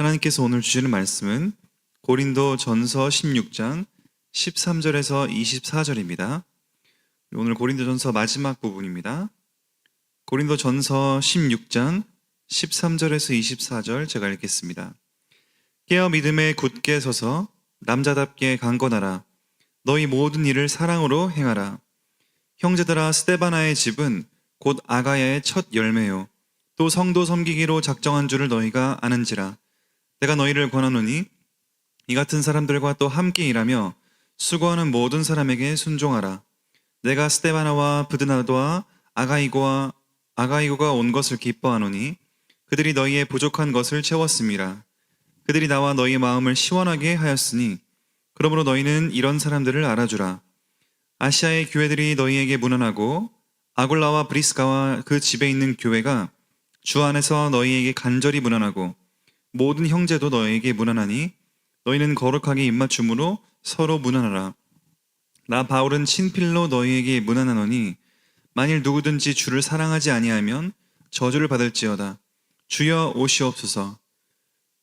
하나님께서 오늘 주시는 말씀은 고린도 전서 16장 13절에서 24절입니다. 오늘 고린도 전서 마지막 부분입니다. 고린도 전서 16장 13절에서 24절 제가 읽겠습니다. 깨어 믿음에 굳게 서서 남자답게 강건하라. 너희 모든 일을 사랑으로 행하라. 형제들아, 스데바나의 집은 곧 아가야의 첫 열매요 또 성도 섬기기로 작정한 줄을 너희가 아는지라. 내가 너희를 권하노니 이 같은 사람들과 또 함께 일하며 수고하는 모든 사람에게 순종하라. 내가 스데바나와 브드나도와 아가이고가 온 것을 기뻐하노니 그들이 너희의 부족한 것을 채웠음이라. 그들이 나와 너희의 마음을 시원하게 하였으니 그러므로 너희는 이런 사람들을 알아주라. 아시아의 교회들이 너희에게 문안하고 아굴라와 브리스가와 그 집에 있는 교회가 주 안에서 너희에게 간절히 문안하고 모든 형제도 너희에게 문안하니 너희는 거룩하게 입맞춤으로 서로 문안하라. 나 바울은 친필로 너희에게 문안하노니 만일 누구든지 주를 사랑하지 아니하면 저주를 받을지어다. 주여 오시옵소서.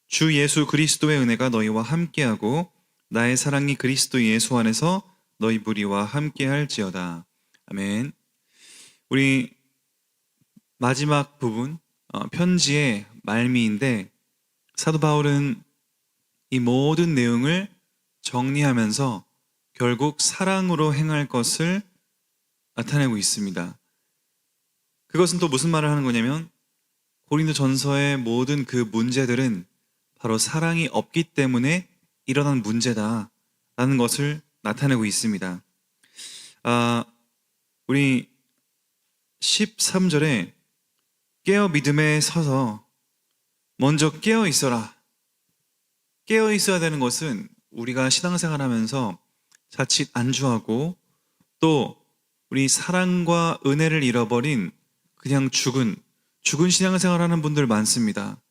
주 예수 그리스도의 은혜가 너희와 함께하고 나의 사랑이 그리스도 예수 안에서 너희 무리와 함께할지어다. 아멘. 우리 마지막 부분 편지의 말미인데 사도 바울은 이 모든 내용을 정리하면서 결국 사랑으로 행할 것을 나타내고 있습니다. 그것은 또 무슨 말을 하는 거냐면 고린도 전서의 모든 그 문제들은 바로 사랑이 없기 때문에 일어난 문제다라는 것을 나타내고 있습니다. 우리 13절에 깨어 믿음에 서서 먼저 깨어 있어라. 깨어 있어야 되는 것은 우리가 신앙생활 하면서 자칫 안주하고 또 우리 사랑과 은혜를 잃어버린 그냥 죽은 신앙생활 하는 분들 많습니다.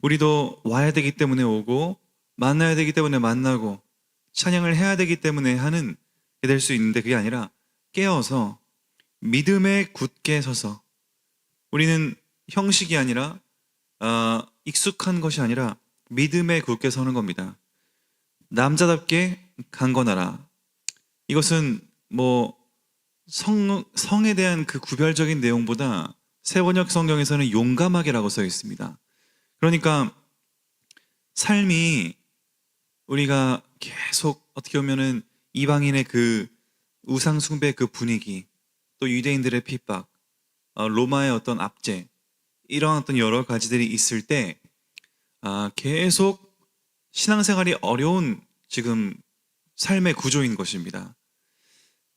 우리도 와야 되기 때문에 오고 만나야 되기 때문에 만나고 찬양을 해야 되기 때문에 하는 게 될 수 있는데 그게 아니라 깨어서 믿음에 굳게 서서 우리는 형식이 아니라 익숙한 것이 아니라 믿음에 굳게 서는 겁니다. 남자답게 강건하라. 이것은 성에 대한 그 구별적인 내용보다 세번역 성경에서는 용감하게라고 써 있습니다. 그러니까 삶이 우리가 계속 어떻게 보면은 이방인의 그 우상 숭배 그 분위기, 또 유대인들의 핍박, 로마의 어떤 압제, 이러한 어떤 여러 가지들이 있을 때 계속 신앙생활이 어려운 지금 삶의 구조인 것입니다.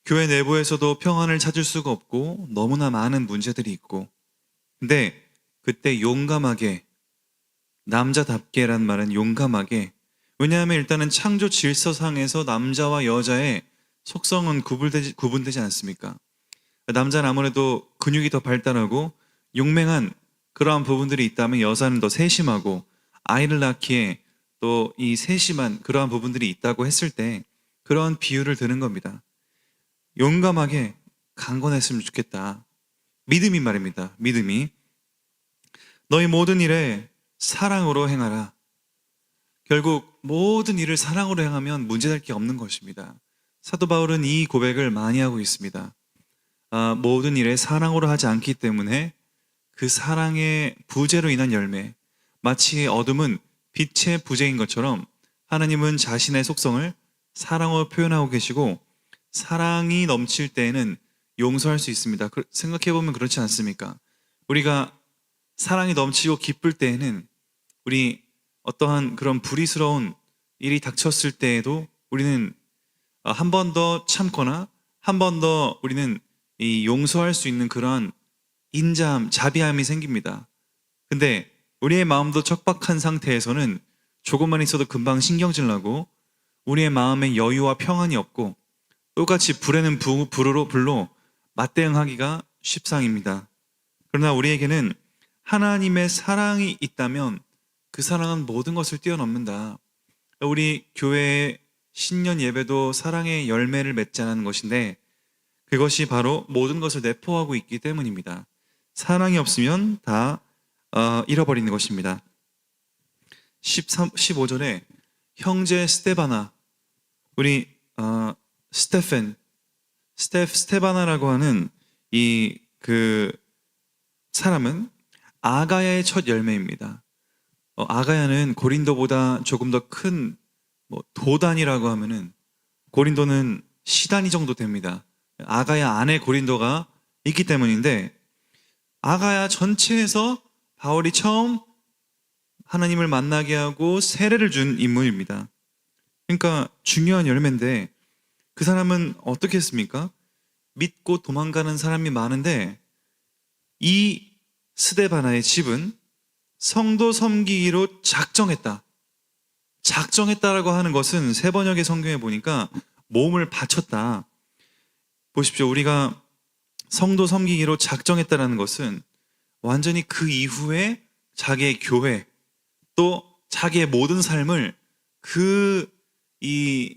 교회 내부에서도 평안을 찾을 수가 없고 너무나 많은 문제들이 있고, 근데 그때 용감하게, 남자답게란 말은 용감하게, 왜냐하면 일단은 창조 질서상에서 남자와 여자의 속성은 구분되지 않습니까? 남자는 아무래도 근육이 더 발달하고 용맹한 그러한 부분들이 있다면 여자는 더 세심하고 아이를 낳기에 또 이 세심한 그러한 부분들이 있다고 했을 때 그러한 비유를 드는 겁니다. 용감하게 강건했으면 좋겠다. 믿음이 말입니다. 믿음이. 너희 모든 일에 사랑으로 행하라. 결국 모든 일을 사랑으로 행하면 문제될 게 없는 것입니다. 사도 바울은 이 고백을 많이 하고 있습니다. 모든 일에 사랑으로 하지 않기 때문에 그 사랑의 부재로 인한 열매, 마치 어둠은 빛의 부재인 것처럼 하나님은 자신의 속성을 사랑으로 표현하고 계시고 사랑이 넘칠 때에는 용서할 수 있습니다. 생각해보면 그렇지 않습니까? 우리가 사랑이 넘치고 기쁠 때에는 우리 어떠한 그런 불의스러운 일이 닥쳤을 때에도 우리는 한 번 더 참거나 한 번 더 우리는 이 용서할 수 있는 그러한 인자함, 자비함이 생깁니다. 근데 우리의 마음도 척박한 상태에서는 조금만 있어도 금방 신경질 나고 우리의 마음에 여유와 평안이 없고 똑같이 불에는 불로 맞대응하기가 십상입니다. 그러나 우리에게는 하나님의 사랑이 있다면 그 사랑은 모든 것을 뛰어넘는다. 우리 교회의 신년 예배도 사랑의 열매를 맺자는 것인데 그것이 바로 모든 것을 내포하고 있기 때문입니다. 사랑이 없으면 다 잃어버리는 것입니다. 15절에 형제 스테바나, 우리 스테바나라고 하는 이 그 사람은 아가야의 첫 열매입니다. 아가야는 고린도보다 조금 더 큰 도단이라고 하면은 고린도는 시단위 정도 됩니다. 아가야 안에 고린도가 있기 때문인데 아가야 전체에서 바울이 처음 하나님을 만나게 하고 세례를 준 인물입니다. 그러니까 중요한 열매인데 그 사람은 어떻게 했습니까? 믿고 도망가는 사람이 많은데 이 스데바나의 집은 성도 섬기기로 작정했다라고 하는 것은 세 번역의 성경에 보니까 몸을 바쳤다. 보십시오. 우리가 성도 섬기기로 작정했다라는 것은 완전히 그 이후에 자기의 교회 또 자기의 모든 삶을 이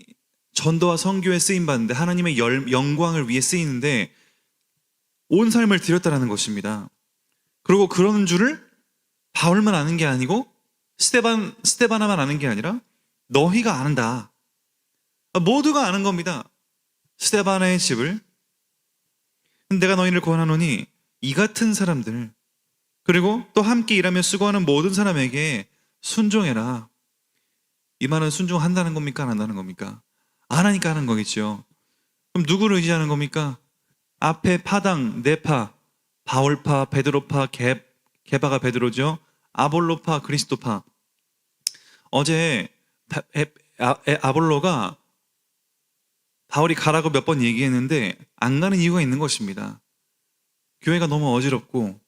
전도와 선교에 쓰임 받는데 하나님의 영광을 위해 쓰이는데 온 삶을 드렸다라는 것입니다. 그리고 그런 줄을 바울만 아는 게 아니고 스테바나만 아는 게 아니라 너희가 안다. 모두가 아는 겁니다. 스테바나의 집을. 내가 너희를 권하노니 이 같은 사람들 그리고 또 함께 일하며 수고하는 모든 사람에게 순종해라. 이 말은 순종한다는 겁니까? 안 한다는 겁니까? 안 하니까 하는 거겠죠. 그럼 누구를 의지하는 겁니까? 앞에 파당, 네파, 바울파, 베드로파, 게바가 베드로죠. 아볼로파, 그리스도파. 어제 아볼로가 바울이 가라고 몇 번 얘기했는데 안 가는 이유가 있는 것입니다. 교회가 너무 어지럽고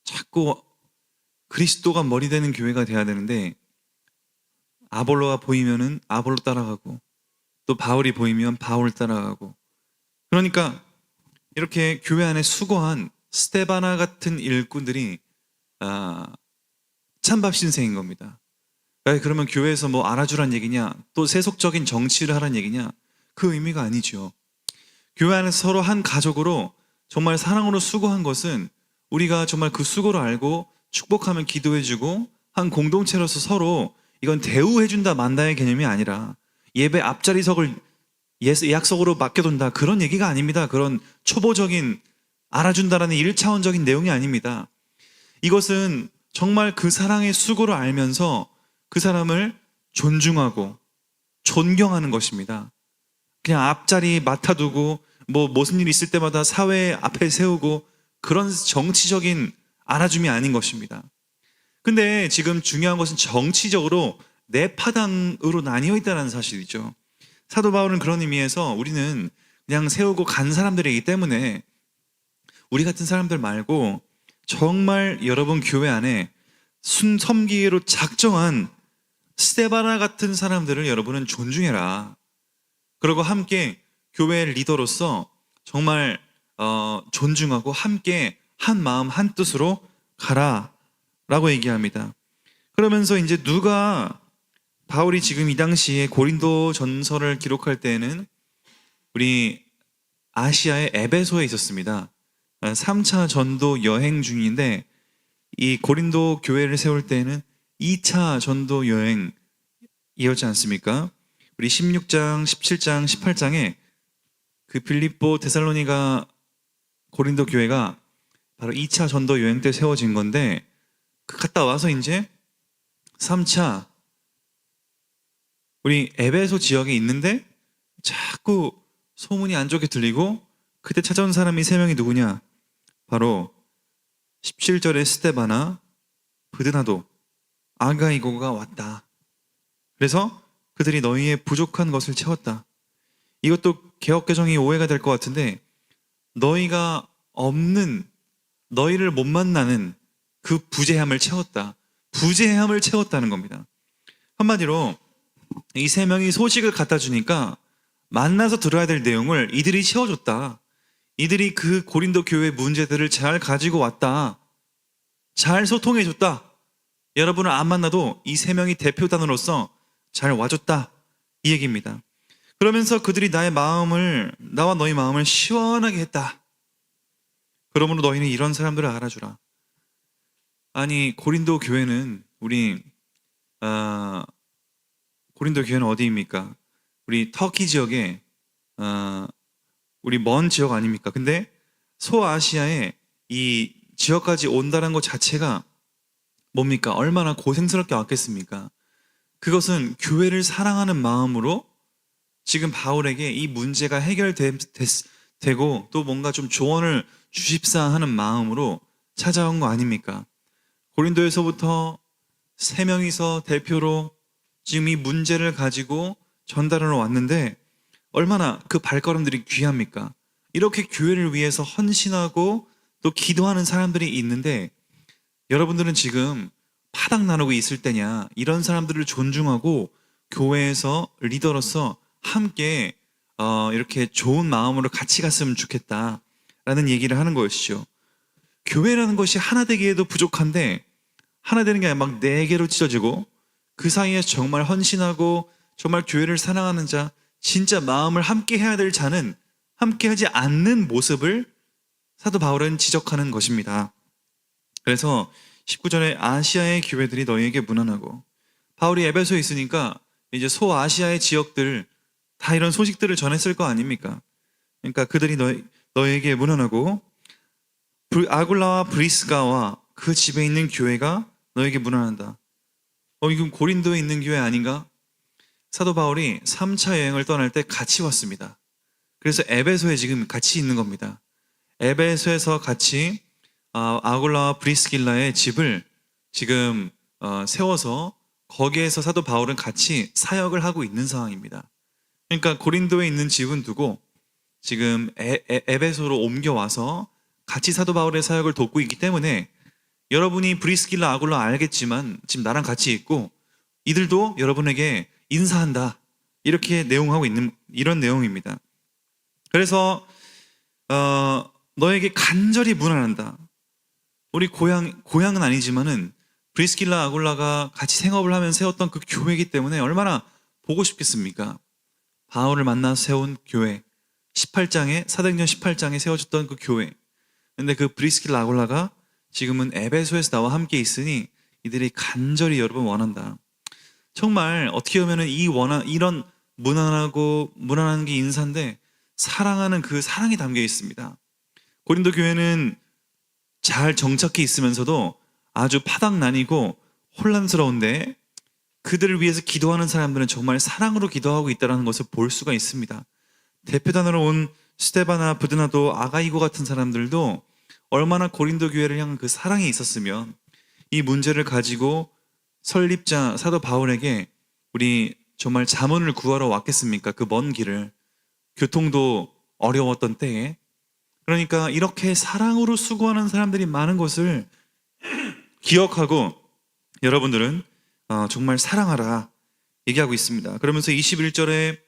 자꾸 그리스도가 머리 되는 교회가 돼야 되는데 아볼로가 보이면은 아볼로 따라가고 또 바울이 보이면 바울 따라가고 그러니까 이렇게 교회 안에 수고한 스테바나 같은 일꾼들이 찬밥 신세인 겁니다. 그러면 교회에서 뭐 알아주란 얘기냐 또 세속적인 정치를 하란 얘기냐 그 의미가 아니죠. 교회 안에서 서로 한 가족으로 정말 사랑으로 수고한 것은 우리가 정말 그 수고를 알고 축복하면 기도해주고 한 공동체로서 서로 이건 대우해준다 만다의 개념이 아니라 예배 앞자리석을 예약석으로 맡겨둔다 그런 얘기가 아닙니다. 그런 초보적인 알아준다라는 1차원적인 내용이 아닙니다. 이것은 정말 그 사랑의 수고를 알면서 그 사람을 존중하고 존경하는 것입니다. 그냥 앞자리 맡아두고 무슨 일 있을 때마다 사회 앞에 세우고 그런 정치적인 알아줌이 아닌 것입니다. 근데 지금 중요한 것은 정치적으로 네 파당으로 나뉘어 있다는 사실이죠. 사도 바울은 그런 의미에서 우리는 그냥 세우고 간 사람들이기 때문에 우리 같은 사람들 말고 정말 여러분 교회 안에 섬기기로 작정한 스테바나 같은 사람들을 여러분은 존중해라. 그리고 함께 교회 리더로서 정말 존중하고 함께 한 마음 한 뜻으로 가라라고 얘기합니다. 그러면서 이제 바울이 지금 이 당시에 고린도 전서를 기록할 때에는 우리 아시아의 에베소에 있었습니다. 3차 전도 여행 중인데 이 고린도 교회를 세울 때에는 2차 전도 여행이었지 않습니까? 우리 16장, 17장, 18장에 그 빌립보, 데살로니가 고린도 교회가 바로 2차 전도 여행 때 세워진 건데 갔다 와서 이제 3차 우리 에베소 지역에 있는데 자꾸 소문이 안 좋게 들리고 그때 찾아온 사람이 3명이 누구냐? 바로 17절에 스테바나, 브드나도, 아가이고가 왔다. 그래서 그들이 너희의 부족한 것을 채웠다. 이것도 개역개정이 오해가 될 것 같은데 너희가 없는 너희를 못 만나는 그 부재함을 채웠다. 부재함을 채웠다는 겁니다. 한마디로 이 3명이 소식을 갖다 주니까 만나서 들어야 될 내용을 이들이 채워줬다. 이들이 그 고린도 교회 문제들을 잘 가지고 왔다. 잘 소통해줬다. 여러분을 안 만나도 이 3명이 대표단으로서 잘 와줬다. 이 얘기입니다. 그러면서 그들이 나와 너희 마음을 시원하게 했다. 그러므로 너희는 이런 사람들을 알아주라. 아니 고린도 교회는 우리 고린도 교회는 어디입니까? 우리 터키 지역에 우리 먼 지역 아닙니까? 근데 소아시아에 이 지역까지 온다는 것 자체가 뭡니까? 얼마나 고생스럽게 왔겠습니까? 그것은 교회를 사랑하는 마음으로 지금 바울에게 이 문제가 해결되고 또 뭔가 좀 조언을 주십사 하는 마음으로 찾아온 거 아닙니까? 고린도에서부터 3명이서 대표로 지금 이 문제를 가지고 전달하러 왔는데 얼마나 그 발걸음들이 귀합니까? 이렇게 교회를 위해서 헌신하고 또 기도하는 사람들이 있는데 여러분들은 지금 파닥 나누고 있을 때냐? 이런 사람들을 존중하고 교회에서 리더로서 함께 이렇게 좋은 마음으로 같이 갔으면 좋겠다라는 얘기를 하는 것이죠. 교회라는 것이 하나 되기에도 부족한데 하나 되는 게 아니라 막 4개로 찢어지고 그 사이에서 정말 헌신하고 정말 교회를 사랑하는 자, 진짜 마음을 함께 해야 될 자는 함께 하지 않는 모습을 사도 바울은 지적하는 것입니다. 그래서 19절에 아시아의 교회들이 너희에게 무난하고, 바울이 에베소에 있으니까 이제 소아시아의 지역들 다 이런 소식들을 전했을 거 아닙니까? 그러니까 그들이 너희에게 무난하고 아굴라와 브리스가와 그 집에 있는 교회가 너에게 무난한다. 이건 고린도에 있는 교회 아닌가? 사도 바울이 3차 여행을 떠날 때 같이 왔습니다. 그래서 에베소에 지금 같이 있는 겁니다. 에베소에서 같이 아굴라와 브리스길라의 집을 지금 세워서 거기에서 사도 바울은 같이 사역을 하고 있는 상황입니다. 그러니까 고린도에 있는 집은 두고 지금 에베소로 옮겨와서 같이 사도 바울의 사역을 돕고 있기 때문에 여러분이 브리스길라 아굴라 알겠지만 지금 나랑 같이 있고 이들도 여러분에게 인사한다, 이렇게 내용하고 있는 이런 내용입니다. 그래서 너에게 간절히 무난한다. 우리 고향은 아니지만은 브리스길라 아굴라가 같이 생업을 하면서 세웠던 그 교회이기 때문에 얼마나 보고 싶겠습니까? 바울을 만나서 세운 교회, 18장에 사도행전 18장에 세워졌던 그 교회. 근데 그 브리스길라 아굴라가 지금은 에베소에서 나와 함께 있으니 이들이 간절히 여러분 원한다. 정말 어떻게 보면은 이런 무난한 게 인사인데 사랑하는 그 사랑이 담겨 있습니다. 고린도 교회는 잘 정착해 있으면서도 아주 파닥 나뉘고 혼란스러운데 그들을 위해서 기도하는 사람들은 정말 사랑으로 기도하고 있다는 것을 볼 수가 있습니다. 대표단으로 온 스테바나 부드나도 아가이고 같은 사람들도 얼마나 고린도 교회를 향한 그 사랑이 있었으면 이 문제를 가지고 설립자 사도 바울에게 우리 정말 자문을 구하러 왔겠습니까? 그 먼 길을, 교통도 어려웠던 때에. 그러니까 이렇게 사랑으로 수고하는 사람들이 많은 것을 기억하고 여러분들은 정말 사랑하라 얘기하고 있습니다. 그러면서 21절에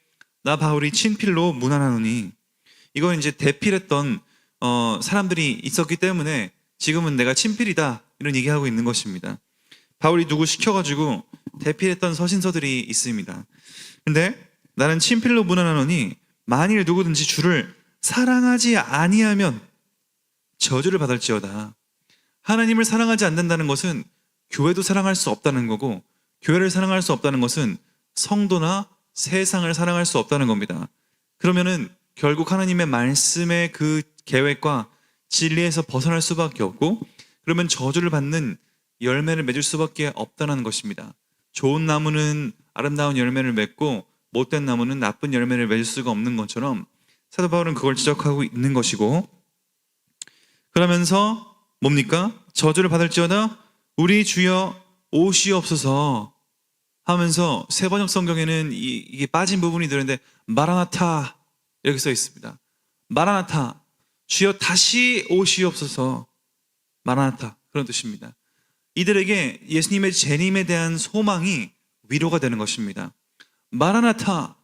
나 바울이 친필로 문안하노니, 이건 이제 대필했던 사람들이 있었기 때문에 지금은 내가 친필이다 이런 얘기하고 있는 것입니다. 바울이 누구 시켜가지고 대필했던 서신서들이 있습니다. 근데 나는 친필로 문안하노니 만일 누구든지 주를 사랑하지 아니하면 저주를 받을지어다. 하나님을 사랑하지 않는다는 것은 교회도 사랑할 수 없다는 거고, 교회를 사랑할 수 없다는 것은 성도나 세상을 사랑할 수 없다는 겁니다. 그러면은 결국 하나님의 말씀의 그 계획과 진리에서 벗어날 수밖에 없고, 그러면 저주를 받는 열매를 맺을 수밖에 없다는 것입니다. 좋은 나무는 아름다운 열매를 맺고 못된 나무는 나쁜 열매를 맺을 수가 없는 것처럼 사도 바울은 그걸 지적하고 있는 것이고, 그러면서 뭡니까? 저주를 받을지어다 우리 주여 오시옵소서 하면서 세번역 성경에는 이게 빠진 부분이 들었는데 마라나타 이렇게 써 있습니다. 마라나타, 주여 다시 오시옵소서. 마라나타, 그런 뜻입니다. 이들에게 예수님의 재림에 대한 소망이 위로가 되는 것입니다. 마라나타,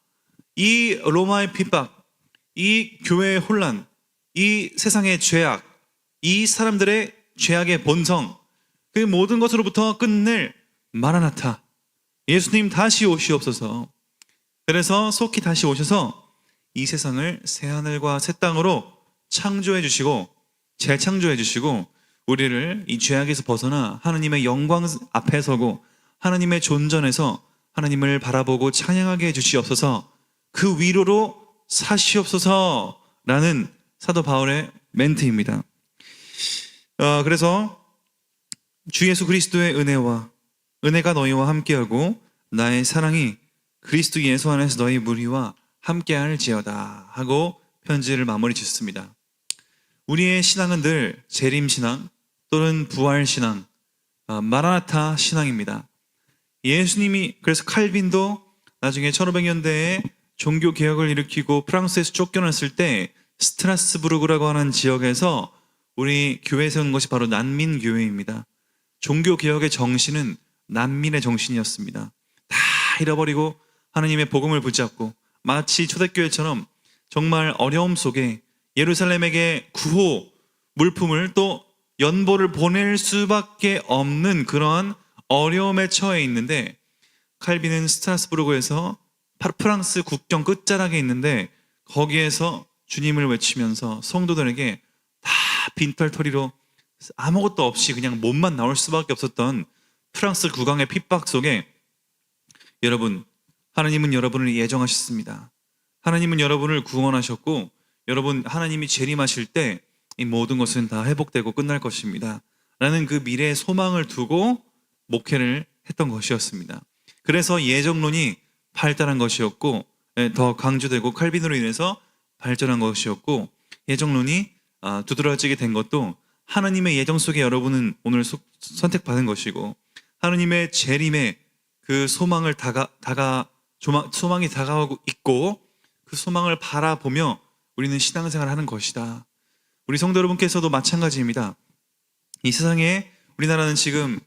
이 로마의 핍박, 이 교회의 혼란, 이 세상의 죄악, 이 사람들의 죄악의 본성, 그 모든 것으로부터 끝낼 마라나타, 예수님 다시 오시옵소서. 그래서 속히 다시 오셔서 이 세상을 새하늘과 새 땅으로 창조해 주시고 재창조해 주시고 우리를 이 죄악에서 벗어나 하나님의 영광 앞에 서고 하나님의 존전에서 하나님을 바라보고 찬양하게 해주시옵소서, 그 위로로 사시옵소서라는 사도 바울의 멘트입니다. 그래서 주 예수 그리스도의 은혜가 너희와 함께하고 나의 사랑이 그리스도 예수 안에서 너희 무리와 함께할지어다 하고 편지를 마무리 짓습니다. 우리의 신앙은 늘 재림신앙 또는 부활신앙, 마라나타 신앙입니다. 예수님이, 그래서 칼빈도 나중에 1500년대에 종교개혁을 일으키고 프랑스에서 쫓겨났을 때 스트라스부르크라고 하는 지역에서 우리 교회에 세운 것이 바로 난민교회입니다. 종교개혁의 정신은 난민의 정신이었습니다. 다 잃어버리고 하나님의 복음을 붙잡고 마치 초대교회처럼 정말 어려움 속에 예루살렘에게 구호, 물품을 또 연보를 보낼 수밖에 없는 그러한 어려움에 처해 있는데, 칼빈은 스트라스부르크에서 프랑스 국경 끝자락에 있는데 거기에서 주님을 외치면서 성도들에게 다 빈털터리로 아무것도 없이 그냥 몸만 나올 수밖에 없었던 프랑스 국왕의 핍박 속에, 여러분, 하나님은 여러분을 예정하셨습니다. 하나님은 여러분을 구원하셨고, 여러분, 하나님이 재림하실 때 이 모든 것은 다 회복되고 끝날 것입니다 라는 그 미래의 소망을 두고 목회를 했던 것이었습니다. 그래서 예정론이 발달한 것이었고, 더 강조되고 칼빈으로 인해서 발전한 것이었고, 예정론이 두드러지게 된 것도 하나님의 예정 속에 여러분은 오늘 선택받은 것이고, 하나님의 재림의 그 소망이 다가오고 있고, 그 소망을 바라보며 우리는 신앙생활을 하는 것이다. 우리 성도 여러분께서도 마찬가지입니다. 이 세상에 우리나라는 지금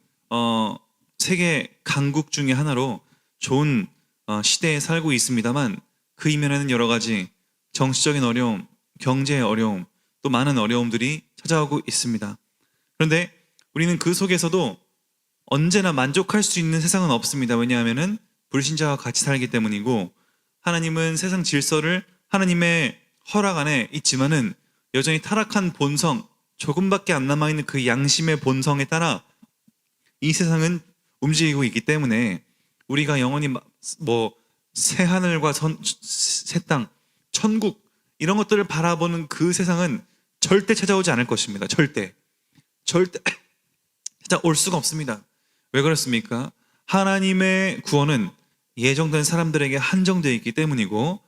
세계 강국 중에 하나로 좋은 시대에 살고 있습니다만, 그 이면에는 여러 가지 정치적인 어려움, 경제의 어려움, 또 많은 어려움들이 찾아오고 있습니다. 그런데 우리는 그 속에서도 언제나 만족할 수 있는 세상은 없습니다. 왜냐하면 불신자와 같이 살기 때문이고, 하나님은 세상 질서를 하나님의 허락 안에 있지만은 여전히 타락한 본성, 조금밖에 안 남아있는 그 양심의 본성에 따라 이 세상은 움직이고 있기 때문에, 우리가 영원히 새하늘과 새 땅, 천국 이런 것들을 바라보는 그 세상은 절대 찾아오지 않을 것입니다. 절대 찾아올 수가 없습니다. 왜 그렇습니까? 하나님의 구원은 예정된 사람들에게 한정되어 있기 때문이고,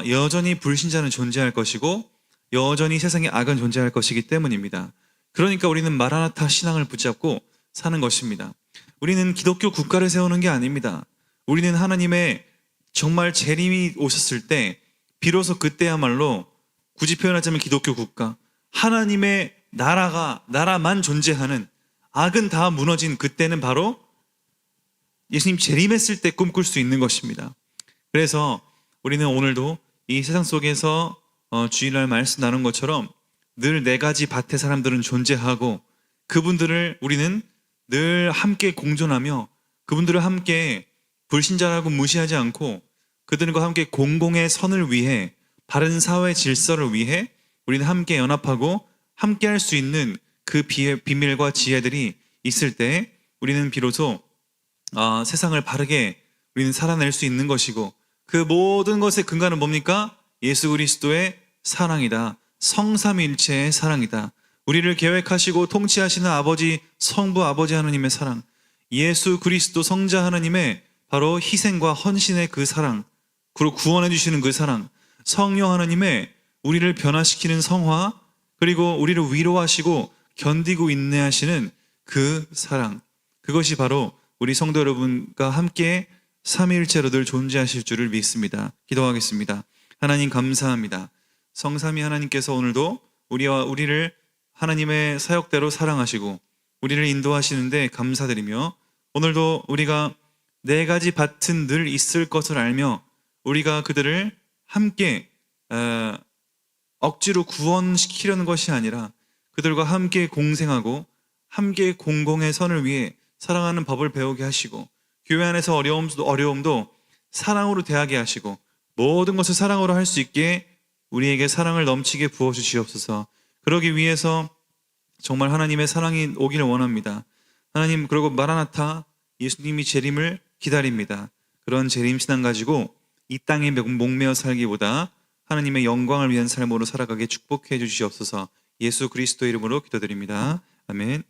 여전히 불신자는 존재할 것이고, 여전히 세상에 악은 존재할 것이기 때문입니다. 그러니까 우리는 마라나타 신앙을 붙잡고 사는 것입니다. 우리는 기독교 국가를 세우는 게 아닙니다. 우리는 하나님의 정말 재림이 오셨을 때 비로소 그때야말로, 굳이 표현하자면 기독교 국가, 하나님의 나라만 존재하는, 악은 다 무너진 그때는 바로 예수님 재림했을 때 꿈꿀 수 있는 것입니다. 그래서 우리는 오늘도 이 세상 속에서 주일날 말씀 나눈 것처럼 늘 네 가지 밭의 사람들은 존재하고, 그분들을 우리는 늘 함께 공존하며 그분들을 함께 불신자라고 무시하지 않고 그들과 함께 공공의 선을 위해, 바른 사회 질서를 위해 우리는 함께 연합하고 함께 할 수 있는 그 비밀과 지혜들이 있을 때 우리는 비로소 세상을 바르게 우리는 살아낼 수 있는 것이고, 그 모든 것의 근간은 뭡니까? 예수 그리스도의 사랑이다. 성삼일체의 사랑이다. 우리를 계획하시고 통치하시는 아버지, 성부 아버지 하나님의 사랑, 예수 그리스도 성자 하나님의 바로 희생과 헌신의 그 사랑, 그리고 구원해 주시는 그 사랑, 성령 하나님의 우리를 변화시키는 성화, 그리고 우리를 위로하시고 견디고 인내하시는 그 사랑, 그것이 바로 우리 성도 여러분과 함께 삼위일체로 늘 존재하실 줄을 믿습니다. 기도하겠습니다. 하나님 감사합니다. 성삼위 하나님께서 오늘도 우리를 하나님의 사역대로 사랑하시고 우리를 인도하시는데 감사드리며, 오늘도 우리가 네 가지 밭은 늘 있을 것을 알며 우리가 그들을 함께 억지로 구원시키려는 것이 아니라 그들과 함께 공생하고 함께 공공의 선을 위해 사랑하는 법을 배우게 하시고, 교회 안에서 어려움도 사랑으로 대하게 하시고, 모든 것을 사랑으로 할 수 있게 우리에게 사랑을 넘치게 부어주시옵소서. 그러기 위해서 정말 하나님의 사랑이 오기를 원합니다. 하나님, 그리고 마라나타, 예수님이 재림을 기다립니다. 그런 재림 신앙 가지고 이 땅에 목매어 살기보다 하나님의 영광을 위한 삶으로 살아가게 축복해 주시옵소서. 예수 그리스도 이름으로 기도드립니다. 아멘.